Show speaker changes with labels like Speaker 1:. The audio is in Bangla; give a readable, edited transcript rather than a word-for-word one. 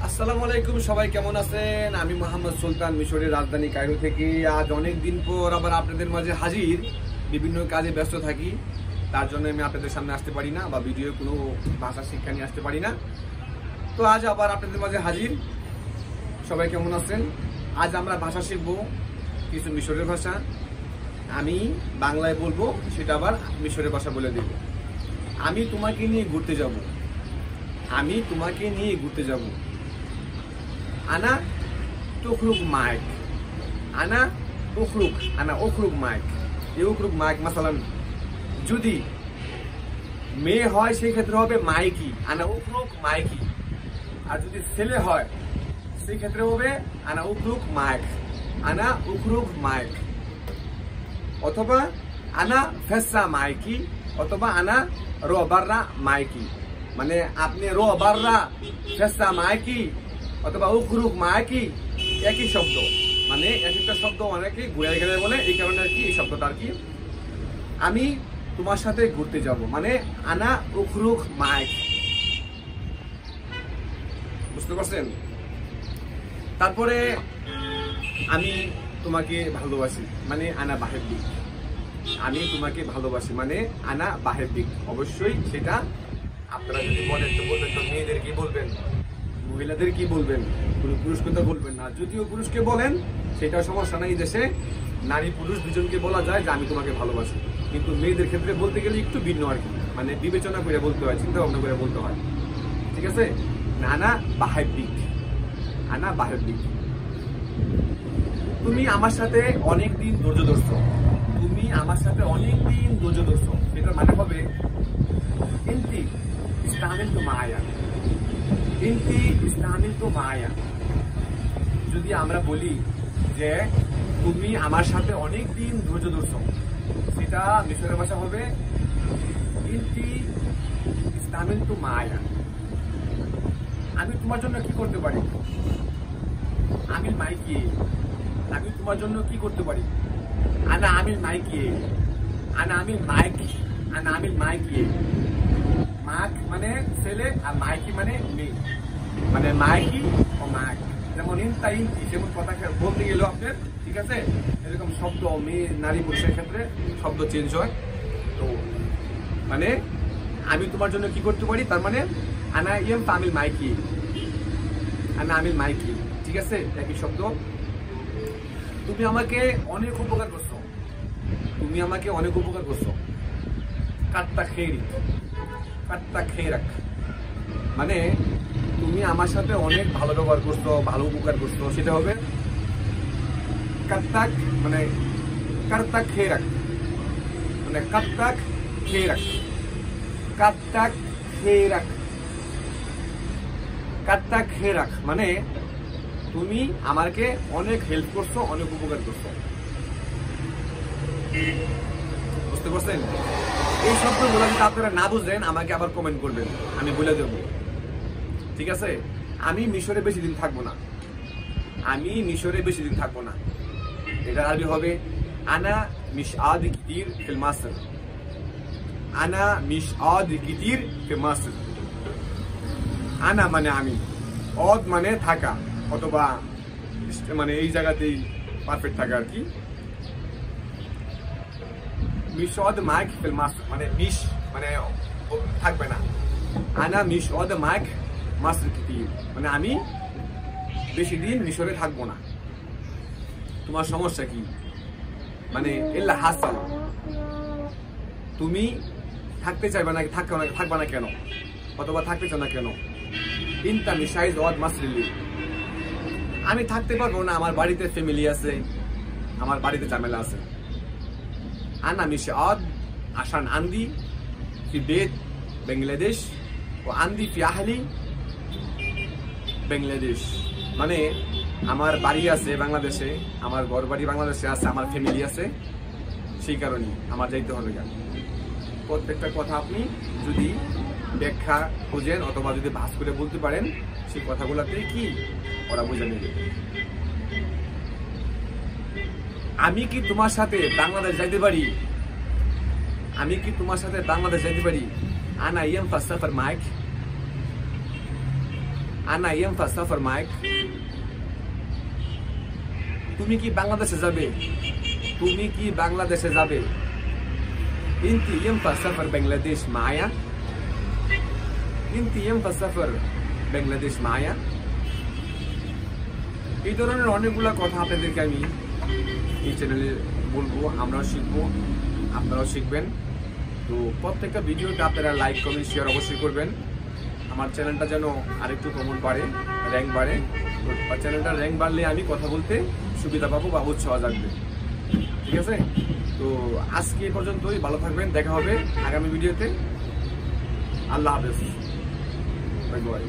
Speaker 1: আসসালামু আলাইকুম, সবাই কেমন আছেন? আমি মোহাম্মদ সুলতান, মিশরের রাজধানী কায়রো থেকে আজ অনেক দিন পর আবার আপনাদের মাঝে হাজির। বিভিন্ন কাজে ব্যস্ত থাকি, তার জন্য আমি আপনাদের সামনে আসতে পারি না বা ভিডিও কোনো ভাষা শিক্ষা নিয়ে আসতে পারি না। তো আজ আবার আপনাদের মাঝে হাজির। সবাই কেমন আছেন? আজ আমরা ভাষা শিখবো, কিছু মিশরের ভাষা। আমি বাংলায় বলবো, সেটা আবার মিশরের ভাষা বলে দেব। আমি তোমাকে নিয়ে ঘুরতে যাব। আমি তোমাকে নিয়ে ঘুরতে যাব। أنا تخرج معك. أنا أخرج معك. يخرج معك مثلا যদি মেয়ে হয় সেই ক্ষেত্রে হবে মাইকি, আনা উখরুক মাইকি। আর যদি ছেলে হয় সেই ক্ষেত্রে হবে আনা উখরুক মাইক, আনা উখরুক মাইক। অথবা আনা ফেসা মাইকি, অথবা আনা রবাররা মাইকি। মানে আপনি রবাররা ফেসা মাইকি অথবা উখরুক মাইকি একই শব্দ, মানে এক একটা শব্দ অনেকে ঘুরে গেলে বলে, এই কারণে আর কি এই শব্দটা আর কি। আমি তোমার সাথে ঘুরতে যাব মানে আনা উখরুক মাইক। বুঝতে পারছেন? তারপরে আমি তোমাকে ভালোবাসি মানে আনা বাহেব্বিক। আমি তোমাকে ভালোবাসি মানে আনা বাহেব্বিক। অবশ্যই সেটা আপনারা যদি বলেন তো বলবেন, তো মেয়েদের কি বলবেন, মহিলাদের কি বলবেন, কোনো পুরুষকে তো বলবেন না। যদিও পুরুষকে বলেন সেটা সমস্যা নাই, দেশে নারী পুরুষ দুজনকে বলা যায় যে আমি তোমাকে ভালোবাসি। কিন্তু মেয়েদের ক্ষেত্রে বলতে গেলে একটু ভিন্ন আর কি, মানে বিবেচনা করে বলতে হয়, চিন্তা ভাবনা করে বলতে হয়। ঠিক আছে? আনা বাহেব্বিক, আনা বাহেব্বিক। তুমি আমার সাথে অনেকদিন ধৈর্য ধরছো। তুমি আমার সাথে অনেকদিন ধৈর্য ধরছো, সেটার মানে হবে ইন্তি ইস্তামিলতু মায়া। ইন্তি ইস্তামিলতু মায়া। যদি আমরা বলি যে তুমি আমার সাথে অনেকদিন ধৈর্য ধরছো, সেটা মিশরের ভাষা হবে ইন্তি ইস্তামিলতু মায়া। আমি তোমার জন্য কি করতে পারি? আমিল মাইকি। আমি তোমার জন্য কি করতে পারি? আনা আমিল মাইকি, আনা আমিল মাইকি, আনা আমিল মাইকি। মাক মানে ছেলে আর মাইকি মানে মেয়ে, মানে মাইকি ও মাক। যেমন ইনতা ইনতি, যেমন কথা বলতে গেল আপনার, ঠিক আছে, এরকম শব্দ মেয়ে নারী পুরুষের ক্ষেত্রে শব্দ চেঞ্জ হয়। তো মানে আমি তোমার জন্য কি করতে পারি, তার মানে আনা ইয়েম আমিল মাইকি, আনা আমিল মাইকি। ঠিক আছে, একই শব্দ। তুমি আমাকে অনেক উপকার করছো। তুমি আমাকে অনেক উপকার করছো। কাট্টা খেরি, কাট্টা খেরাক। মানে তুমি আমার সাথে অনেক ভালো ব্যবহার করছো, ভালো উপকার করছো, সেটা হবে কাত্তাক, মানে কার্তাক খেরাক, মানে কাত্তাক খেরাক, কাত্তাক খেরাক, কাত্তাক খেরাক। মানে তুমি আমাকে অনেক হেল্প করছো, অনেক উপকার করছো। বুঝতে পারছেন? এই শব্দগুলো যদি আপনারা না বুঝেন আমাকে আবার কমেন্ট করবেন, আমি বলে দেব। ঠিক আছে? আমি মিশরে বেশি দিন থাকবো না। আমি মিশরে বেশি দিন থাকবো না। এটা আরবি হবে আনা মিশআদ কিতির ফিল মাসর। আনা মিশআদ কিতির ফিল মাসর। আনা মানে আমি, অদ মানে থাকা, অথবা মানে এই জায়গাতেই পারফেক্ট থাকা আর কি। মিশআদ মাইক ফিল মাসর মানে মিশ মানে থাকবে না। আনা মিশআদ মাইক মাসর কিতির মানে আমি বেশি দিন মিশরে থাকবো না। তোমার সমস্যা কি? মানে ইল্লা হাসান, তুমি থাকতে চাইবে না, থাকবে না কেন, অথবা থাকতে চাও না কেন? ইনতা মিশাইজ ওয়াদ মাসরিলি। আমি থাকতে পারবো না, আমার বাড়িতে ফ্যামিলি আছে, আমার বাড়িতে ঝামেলা আছে। আনা মিশআদ আশান আন্দি ফি বেত বাংলাদেশ ও আন্দি ফি আহলি বাংলাদেশ। মানে আমার বাড়ি আছে বাংলাদেশে, আমার ঘর বাড়ি বাংলাদেশে আছে, আমার ফ্যামিলি আছে, সেই কারণেই আমার যাইতে হবে। কেন? প্রত্যেকটা কথা আপনি যদি ব্যাখ্যা খোঁজেন অথবা যদি ভাস করে বলতে পারেন, সেই কথাগুলোতে কি ওরা বুঝে নেবে। আমি কি তোমার সাথে বাংলাদেশ যাইতে পারি? আমি কি তোমার সাথে বাংলাদেশ যাইতে পারি? আনা ইয়াম ফাসাফার মাইক, আনা ইয়ামফা সাফার মাইক। তুমি কি বাংলাদেশে যাবে? তুমি কি বাংলাদেশে যাবে? ইনতি ইয়ামফা সাফার বাংলাদেশ মায়া। ইনতি ইয়ামফা সাফার বাংলাদেশ মায়া। এই ধরনের অনেকগুলা কথা আপনাদেরকে আমি এই চ্যানেলে বলবো, আমরাও শিখবো, আপনারাও শিখবেন। তো প্রত্যেকটা ভিডিওতে আপনারা লাইক কমেন্ট শেয়ার অবশ্যই করবেন। আমার চ্যানেলটা যেন আরেকটু কমেন্ট বাড়ে, র্যাঙ্ক বাড়ে। তো চ্যানেলটা র্যাঙ্ক বাড়লে আমি কথা বলতে সুবিধা পাবো বা উৎসাহ জাগবে। ঠিক আছে, তো আজকে এই পর্যন্তই। ভালো থাকবেন, দেখা হবে আগামী ভিডিওতে। আল্লাহ হাফেজ, বাই বাই।